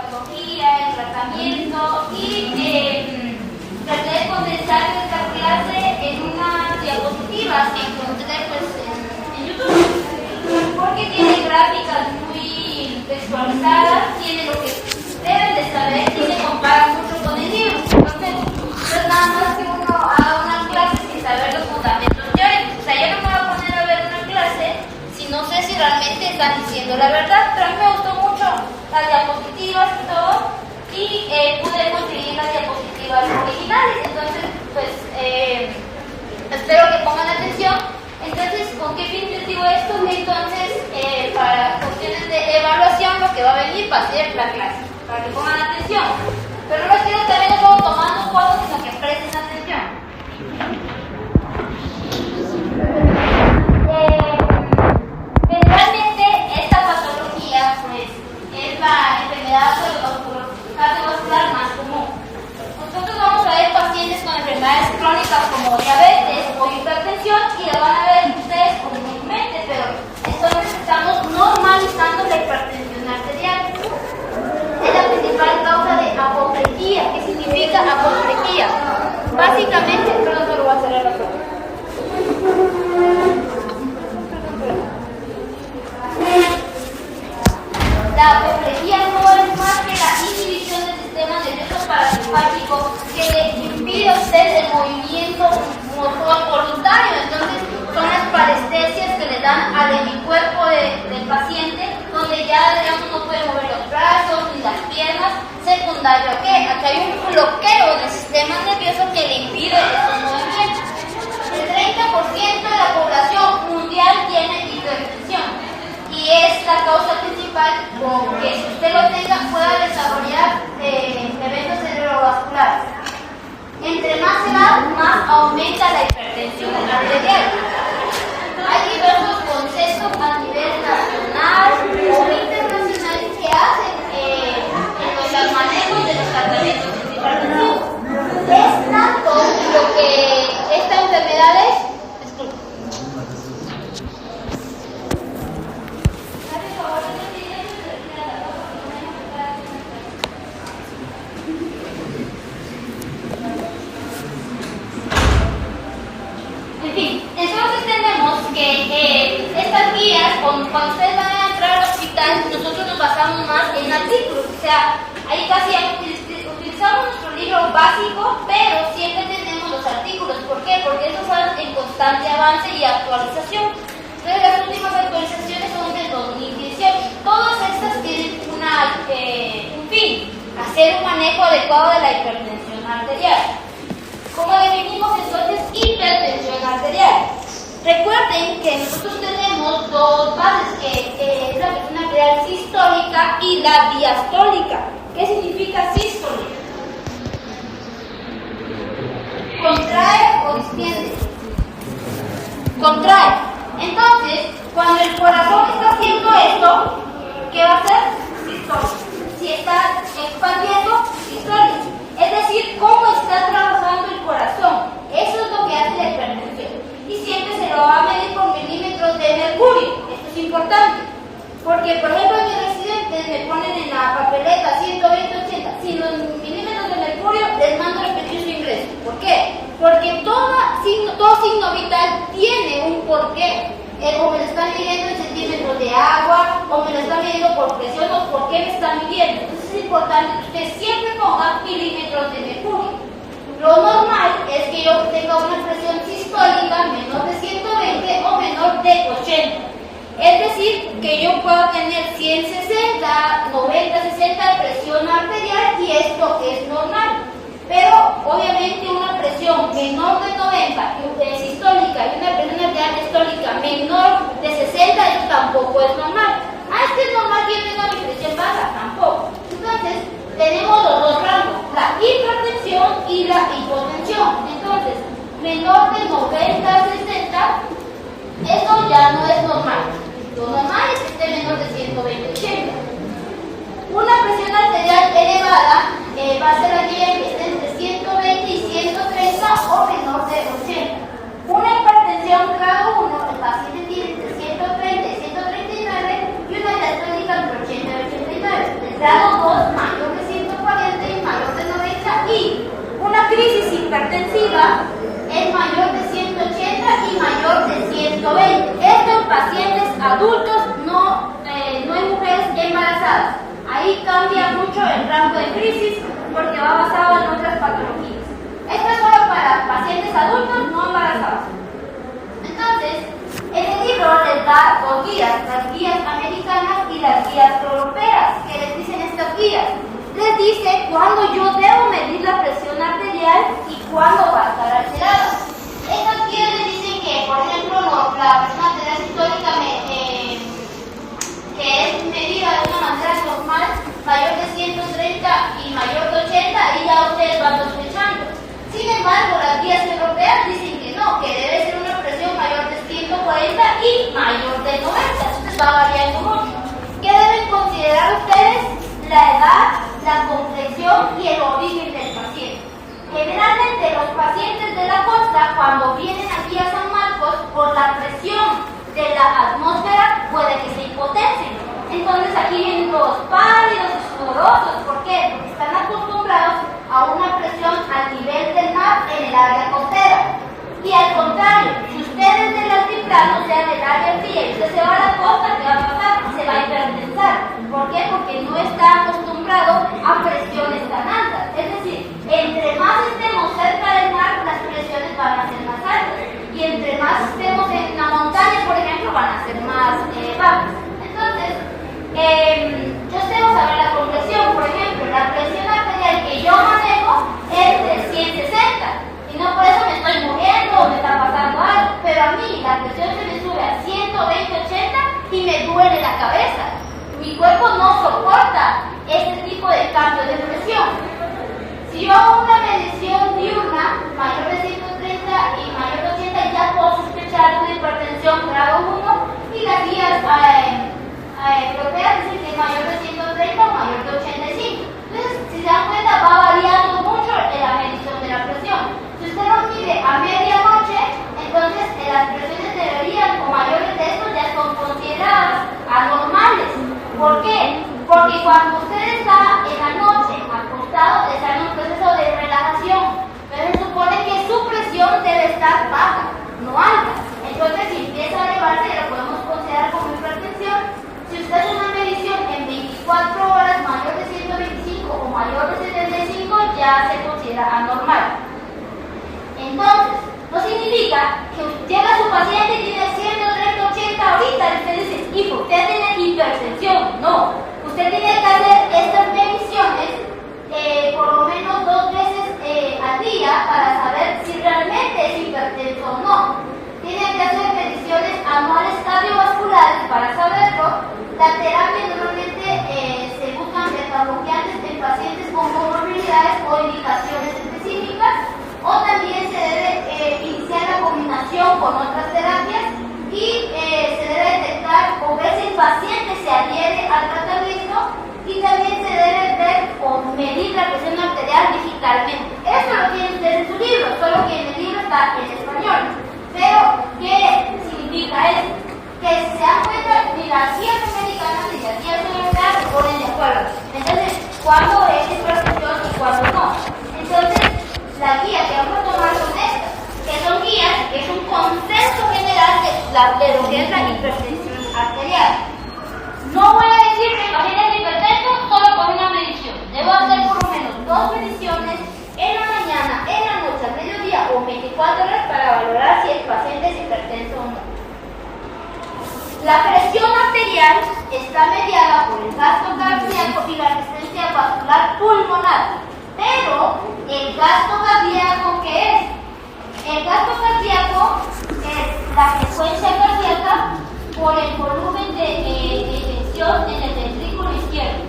patología, el tratamiento y traté de condensar esta clase en unas diapositivas que encontré pues, en YouTube, porque tiene gráficas muy visualizadas, tiene lo que deben de saber y se compara mucho con el libro. Entonces, no es nada más que uno haga una clase sin saber los fundamentos teóricos. O sea, yo no me voy a poner a ver una clase si no sé si realmente están diciendo la verdad. Pero a mí me gustó mucho las diapositivas y todo, y pude conseguir las diapositivas originales. Entonces, pues, espero que pongan atención. Entonces, ¿con qué fin les digo esto? Entonces, para cuestiones de evaluación, lo que va a venir va a ser la clase, para que pongan atención. Pero no les quiero que también estamos tomando fotos, sino que presten atención. Generalmente, esta patología, pues, es la enfermedad cardiovascular más común. Nosotros vamos a ver pacientes con enfermedades crónicas como diabetes o hipertensión y lo van a ver ustedes comúnmente, pero entonces estamos normalizando la hipertensión arterial. Es la principal causa de apoplejía. ¿Qué significa apoplejía? Básicamente, perdón, solo voy a cerrar la puerta. La apoplejía no es más que la inhibición del sistema nervioso parasimpático que le impide a usted el movimiento motor voluntario. Entonces, son las parestesias que le dan al hemicuerpo del paciente, donde ya, digamos, no puede mover los brazos ni las piernas. Secundario a qué? A que hay un bloqueo del sistema nervioso que le impide esos movimientos. El 30% de la población mundial tiene hipertensión. Y es la causa principal que si usted lo tenga pueda desarrollar eventos cerebrovasculares. Entre más edad, más aumenta la hipertensión arterial. Hay diversos conceptos a nivel nacional o internacional que hacen en los manejos de los tratamientos de hipertensión. Es tanto lo que esta enfermedad es. Entonces tenemos que estas guías, cuando ustedes van a entrar al hospital, nosotros nos basamos más en artículos. O sea, ahí casi utilizamos nuestro libro básico, pero siempre tenemos los artículos. ¿Por qué? Porque esos están en constante avance y actualización. Entonces las últimas actualizaciones son del 2018. Todas estas tienen un fin, hacer un manejo adecuado de la hipertensión arterial. ¿Cómo definimos entonces hipertensión arterial? Recuerden que nosotros tenemos dos bases, que es la presión arterial sistólica y la diastólica. ¿Qué significa sístole? Contrae o distiende. Contrae. Entonces, cuando el corazón está haciendo esto, ¿qué va a hacer? Sistólica. Si está expandiendo, sistólica. Es decir, cómo está trabajando el corazón. Eso es lo que hace la hipertensión. Y siempre se lo va a medir por milímetros de mercurio. Esto es importante. Porque, por ejemplo, en mis residentes me ponen en la papeleta 120-80. Sin los milímetros de mercurio, les mando a repetir su ingreso. ¿Por qué? Porque todo signo vital tiene un porqué. O me lo están midiendo en centímetros de agua, o me lo están midiendo por presión, o por qué me están midiendo. Entonces es importante que usted siempre ponga milímetros de mercurio. Lo normal es que yo tenga una presión sistólica menor de 120 o menor de 80. Es decir, que yo pueda tener 160, 90, 60 de presión arterial y esto es normal. Pero obviamente una presión menor de 90 sistólica y una presión arterial sistólica menor de 60, eso tampoco es normal. Es que es normal que yo tenga mi presión baja, tampoco. Entonces, tenemos los dos rangos, la hipertensión y la hipotensión. Entonces, menor de 90 a 60, eso ya no es normal. Lo normal es que esté menor de 120 80. Una hipertensiva es mayor de 180 y mayor de 120. Esto en pacientes adultos, no en mujeres embarazadas. Ahí cambia mucho el rango de crisis porque va basado en otras patologías. Esto es solo para pacientes adultos no embarazados. Entonces, en el libro les da dos guías, las guías americanas y las guías europeas. ¿Qué les dicen estas guías? Les dice cuándo yo debo medir la presión arterial y cuándo va a estar alterada. Estas guías les dicen que, por ejemplo, la presión arterial sistólica que es medida de una manera normal, mayor de 130 y mayor de 80, y ya ustedes van sospechando. Sin embargo, las guías europeas dicen que no, que debe ser una presión mayor de 140 y mayor de 90. Entonces va variando mucho. ¿Qué deben considerar ustedes? La edad, la complexión y el origen del paciente. Generalmente los pacientes de la costa, cuando vienen aquí a San Marcos, por la presión de la atmósfera, puede que se hipotensen. Entonces aquí vienen todos pálidos y sudorosos. ¿Por qué? Porque están acostumbrados a una presión al nivel del mar en el área costera. Y al contrario, si ustedes del altiplano, sea del área fría, y usted se va a la costa, ¿qué va a pasar? Se va a hipertensar. ¿Por qué? Porque no está acostumbrado a presiones tan altas. Es decir, entre más estemos cerca del mar, las presiones van a ser más altas. Y entre más estemos en la montaña, por ejemplo, van a ser más bajas. Entonces, yo debo saber la compresión. Por ejemplo, la presión arterial que yo manejo es de 160. Y no por eso me estoy muriendo o me está pasando algo. Pero a mí la presión se me sube a 120-80 y me duele la cabeza. Mi cuerpo no soporta este tipo de cambio de presión. Si yo hago una medición diurna mayor de 130 y mayor de 80, ya puedo sospechar una hipertensión grado 1, y las guías europeas dicen que es mayor de 130 o mayor de 85. Entonces, si se dan cuenta, va variando mucho en la medición de la presión. Si usted lo mide a medianoche, entonces las presiones deberían, o mayores de esto, ya son consideradas anormales. ¿Por qué? Porque cuando usted está en la noche acostado, está en un proceso de relajación, pero se supone que su presión debe estar baja, no alta. Entonces, si empieza a elevarse, lo podemos considerar como hipertensión. Si usted hace una medición en 24 horas mayor de 125 o mayor de 75, ya se considera anormal. Entonces, no significa que llega su paciente y tiene 130, 80 ahorita y usted dice, hijo, usted tiene hipertensión. No, usted tiene que hacer estas mediciones por lo menos 2 veces al día para saber si realmente es hipertenso o no. Tiene que hacer mediciones anuales cardiovasculares para saberlo. La terapia normalmente se buscan beta-bloqueantes en pacientes con comorbilidades o indicaciones específicas, o también se debe iniciar la combinación con otras terapias y se debe detectar o ver si el paciente se adhiere al tratamiento, y también se debe ver o medir la presión arterial digitalmente. Eso lo tienen ustedes en su libro, solo que en el libro está en español. Pero, ¿qué significa esto? Que si se dan cuenta, ni las guías americanas ni las guías europeas se ponen de acuerdo. Entonces, ¿cuándo es hipertensión y cuándo no? Entonces, la guía que vamos a tomar son estas, que son guías, que es un consenso general de lo que es la hipertensión arterial. No voy a decir que el paciente es hipertenso solo con una medición. Debo hacer por lo menos 2 mediciones en la mañana, en la noche, al mediodía o 24 horas para valorar si el paciente es hipertenso o no. La presión arterial está mediada por el gasto cardíaco y la resistencia vascular pulmonar. Pero, ¿el gasto cardíaco qué es? El gasto cardíaco es la frecuencia cardíaca por el volumen de tensión en el ventrículo izquierdo.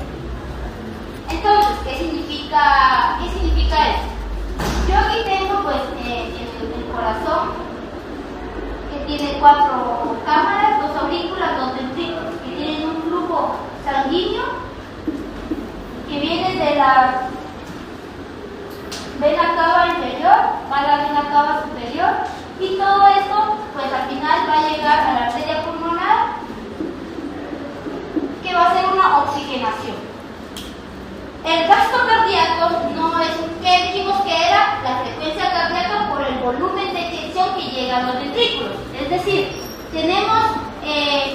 Entonces, ¿qué significa esto? Yo aquí tengo pues el corazón, que tiene 4 cámaras, 2 aurículas, 2 ventrículos, que tienen un flujo sanguíneo que viene de la vena cava inferior, va a la vena cava superior, y todo esto pues al final va a llegar a la arteria pulmonar, que va a hacer una oxigenación. El gasto cardíaco no es, ¿qué dijimos que era? La frecuencia cardíaca llega a los ventrículos. Es decir, tenemos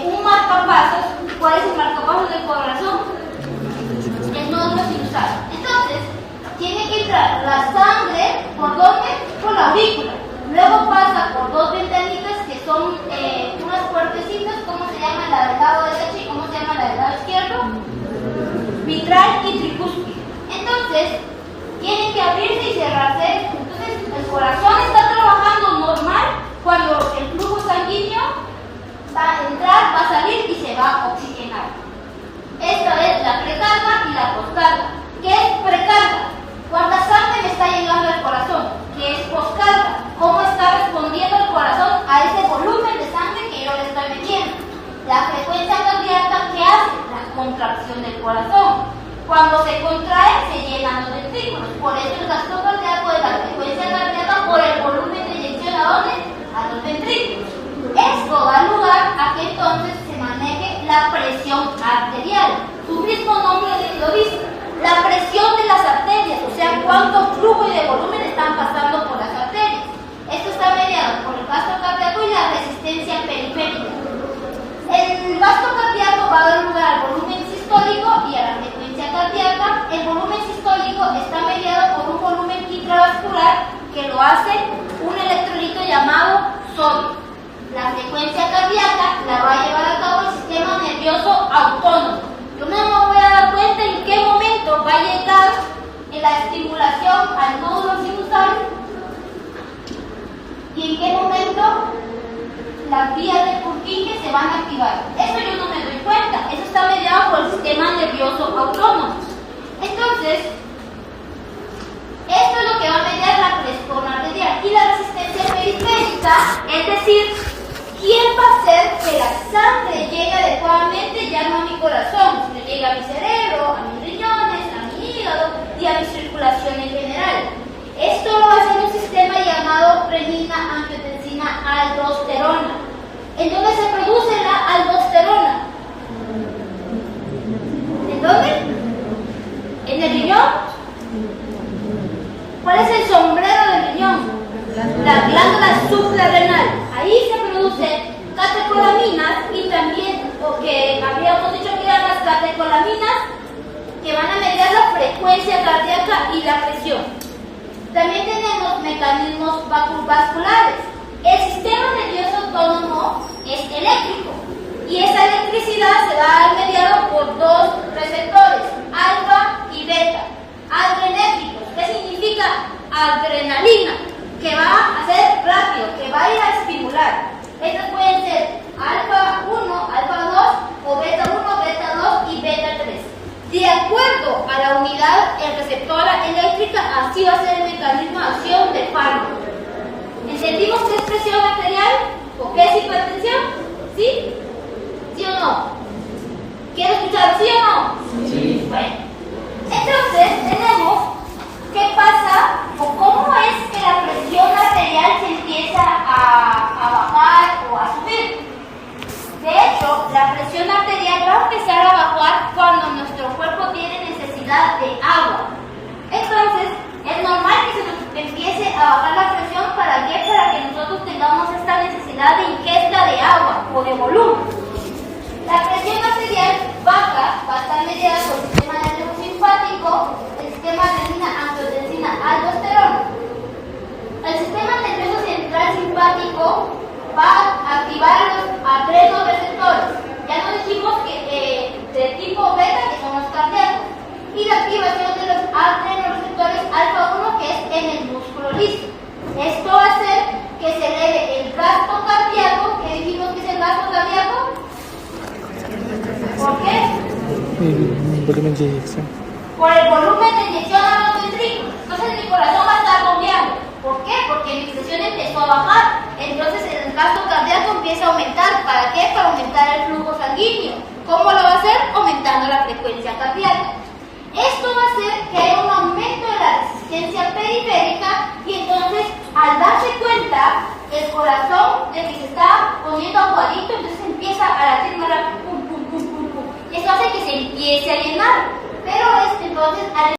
un marcapasos. ¿Cuál es el marcapasos del corazón? El nódulo sinusal. Entonces, tiene que entrar la sangre, ¿por dónde? Por la aurícula. Luego pasa por dos ventanitas que son unas puertecitas. ¿Cómo se llama la del lado derecho y cómo se llama la del lado izquierdo? Mitral y tricúspide. Entonces, tienen que abrirse y cerrarse. Entonces, el corazón está trabajando normal cuando el flujo sanguíneo va a entrar, va a salir y se va a oxigenar. Esta es la precarga y la poscarga. ¿Qué es precarga? ¿Cuánta sangre me está llegando al corazón? ¿Qué es poscarga? ¿Cómo está respondiendo el corazón a ese volumen de sangre que yo le estoy metiendo? La frecuencia cardíaca, ¿qué hace? La contracción del corazón. Cuando se contrae, se llenan los ventrículos. Por eso el gasto cardíaco es la frecuencia cardíaca por el volumen de inyección. ¿A dónde? A los ventrículos. Esto da lugar a que entonces se maneje la presión arterial. Su mismo nombre lo dice. La presión de las arterias, o sea, cuánto flujo y de volumen están pasando por las arterias. Esto está mediado por el gasto cardíaco y la resistencia periférica. El gasto cardíaco va a dar lugar al volumen sistólico y a la frecuencia cardíaca. El volumen sistólico está mediado por un volumen intravascular que lo hace un electrolito llamado sodio. La frecuencia cardíaca la va a llevar a cabo el sistema nervioso autónomo. Yo no me voy a dar cuenta en qué momento va a llegar la estimulación al nódulo sinusal y en qué momento las vías de Purkinje se van a activar. Eso yo no me doy cuenta. Eso está mediado por el sistema nervioso autónomo. Entonces, esto es lo que va a mediar la presión arterial y la resistencia periférica, es decir, ¿quién va a hacer que la sangre llegue adecuadamente ya no a mi corazón, sino llegue a mi cerebro, a mis riñones, a mi hígado y a mi circulación en general? Esto lo va a hacer un sistema llamado renina, angiotensina, aldosterona. ¿En dónde se produce la aldosterona? ¿En dónde? ¿En el riñón? ¿Cuál es el sombrero del riñón? La glándula suprarrenal. Ahí se producen catecolaminas y también, o que habríamos dicho que eran las catecolaminas que van a mediar la frecuencia cardíaca y la presión. También tenemos mecanismos vasculares. El sistema nervioso autónomo es eléctrico y esa electricidad se va a dar mediado por dos receptores, alfa y beta, adrenérgicos. ¿Qué significa adrenalina? Que va a ser rápido, que va a ir a estimular. Estos pueden ser alfa 1, alfa 2 o beta 1, beta 2 y beta 3. De acuerdo a la unidad receptora eléctrica, así va a ser el mecanismo de acción del fármaco. ¿Entendimos qué es presión arterial o qué es hipertensión? ¿Sí? ¿Sí o no? ¿Quiero escuchar sí o no? Sí. Bueno, entonces tenemos qué pasa o cómo es que la presión arterial se empieza a bajar o a subir. De hecho, la presión arterial va a empezar a bajar cuando nuestro cuerpo tiene necesidad de agua. Entonces, es normal que se nos empiece a bajar la presión para que nosotros tengamos esta necesidad de ingesta de agua o de volumen. La presión arterial baja, va a estar mediada por el sistema nervioso simpático, el sistema renina, angiotensina, aldosterona. El sistema nervioso central simpático va a activar los adrenoreceptores. Ya nos dijimos que de tipo beta, que son los cardíacos, y la activación de los adrenoreceptores alfa 1, que es en el músculo liso. Esto va a hacer que se eleve el gasto cardíaco. ¿Qué dijimos que es el gasto cardíaco? ¿Por qué? El volumen de inyección. Por el volumen de inyección a los ventrículos. Entonces mi corazón va a estar bombeando. ¿Por qué? Porque mi presión empezó a bajar. Entonces el gasto cardíaco empieza a aumentar. ¿Para qué? Para aumentar el flujo sanguíneo. ¿Cómo lo va a hacer? Aumentando la frecuencia cardíaca. Esto va a hacer que haya un aumento de la resistencia periférica y entonces al darse cuenta el corazón de que se está poniendo aguadito, entonces empieza a latir más rápido, pum, pum, pum, pum, pum. Y eso hace que se empiece a llenar. Pero entonces al